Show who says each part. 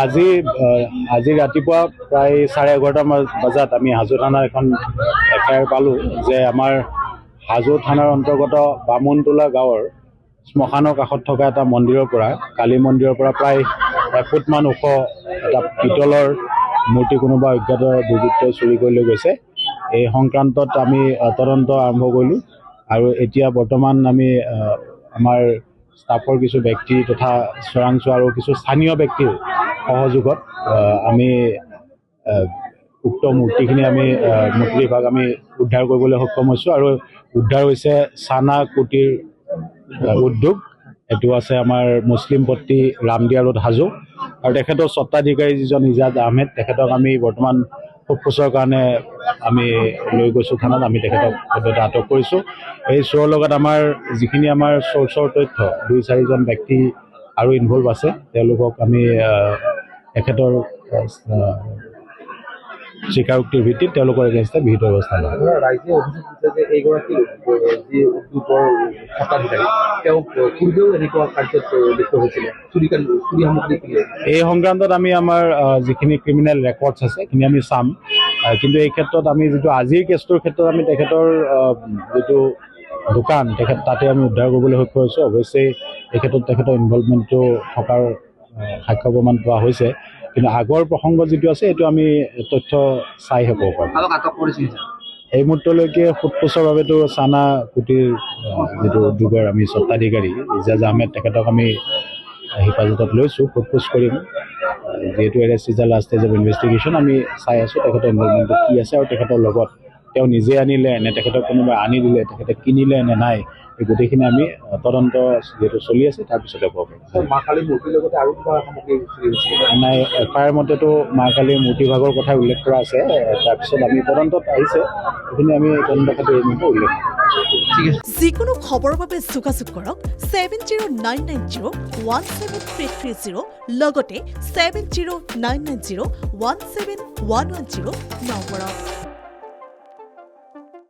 Speaker 1: আজি ৰাতিপুৱা প্ৰায় 11:30 বজাত আমি হাজো থানাৰ এখন এফআইআৰ পালোঁ যে আমাৰ হাজো থানাৰ অন্তৰ্গত বামুণটোলা গাঁৱৰ শ্মশানৰ কাষত থকা এটা মন্দিৰৰ পৰা কালী মন্দিৰৰ পৰা প্ৰায় 1 ফুটমান ওখ এটা পিতলৰ মূৰ্তি কোনোবা অজ্ঞাত দুৰ্বৃত্তই চুৰি কৰি লৈ গৈছে। এই সংক্ৰান্তত আমি তদন্ত আৰম্ভ কৰিলোঁ আৰু এতিয়া বৰ্তমান আমি আমাৰ ষ্টাফৰ কিছু ব্যক্তি তথা চোৰাংচোৱা আৰু কিছু স্থানীয় ব্যক্তিৰ সহযোগত আমি উক্ত মূৰ্তিখিনি মূৰ্তি বিভাগ আমি উদ্ধাৰ কৰিবলৈ সক্ষম হৈছোঁ আৰু উদ্ধাৰ হৈছে চানা কুটিৰ উদ্যোগ। এইটো আছে আমাৰ মুছলিম পট্টি ৰামদিয়া ৰোড হাজো আৰু তেখেতৰ স্বত্বাধিকাৰী যিজন ইজাজ আহমেদ তেখেতক আমি বৰ্তমান সোধপোছৰ কাৰণে আমি লৈ গৈছোঁ থানাত। আমি তেখেতক সদ্যহতে আটক কৰিছোঁ। এই চোৰৰ লগত আমাৰ যিখিনি আমাৰ চ'ৰ্চৰ তথ্য 2-4জন ব্যক্তি আৰু ইনভলভ আছে তেওঁলোকক আমি তেখেতৰ স্বীকাৰোক্তিৰ ভিত্তিত তেওঁলোকৰ এগেইনষ্টে বিহিত ব্যৱস্থা লয়।
Speaker 2: ৰাইজে অভিযোগ দিছে যে এইগৰাকী যি উদ্যোগৰ স্বত্বাধিকাৰী তেওঁ পূৰ্বেও এনেকুৱা কাৰ্যত লিপ্ত হৈছিলে, চুৰি সামগ্ৰী কিনে।
Speaker 1: এই সংক্ৰান্তত আমি আমাৰ যিখিনি ক্ৰিমিনেল ৰেকৰ্ডছ আছে সেইখিনি আমি চাম, কিন্তু এই ক্ষেত্ৰত আমি যিটো আজিৰ কেছটোৰ ক্ষেত্ৰত আমি তেখেতৰ যিটো দোকান তাতে আমি উদ্ধাৰ কৰিবলৈ সক্ষম হৈছোঁ। অৱশ্যে এই ক্ষেত্ৰত তেখেতৰ ইনভলভমেণ্টটো থকাৰ সাক্ষ্য প্ৰমাণ পোৱা হৈছে, কিন্তু আগৰ প্ৰসংগ যিটো আছে এইটো আমি তথ্য চাইহে ক'ব পাৰোঁ। এই মুহূৰ্তলৈকে সোধপোছৰ বাবেতো চানা কুটিৰ যিটো উদ্যোগৰ আমি স্বত্বাধিকাৰী ইজাজ আহমেদ তেখেতক আমি হেফাজতত লৈছোঁ, সোধপোছ কৰিম। যিহেতু arrest is the last stage of investigation, আমি চাই আছোঁ তেখেতৰ ইনভলভমেণ্টটো কি আছে আৰু তেখেতৰ লগত তেওঁ নিজে আনিলে নে তেখেতক কোনোবাই আনি দিলে, তেখেতে কিনিলে নে নাই, এই গোটেইখিনি আমি তদন্ত যিহেতু চলি আছে তাৰপিছতে ক'ব পাৰিম।
Speaker 2: মা কালীৰ মূৰ্তিৰ লগতে আৰু কিবা সামগ্ৰী
Speaker 1: নাই, এফআইআৰ মতেতো মা কালীৰ মূৰ্তিভাগৰ কথা উল্লেখ কৰা আছে। তাৰপিছত আমি তদন্তত আহিছে সেইখিনি আমি তদন্ত খাতি উল্লেখ কৰিম।
Speaker 3: যিকোনো খবৰৰ বাবে যোগাযোগ কৰক 7099017330 লগতে 7099017110 নম্বৰত।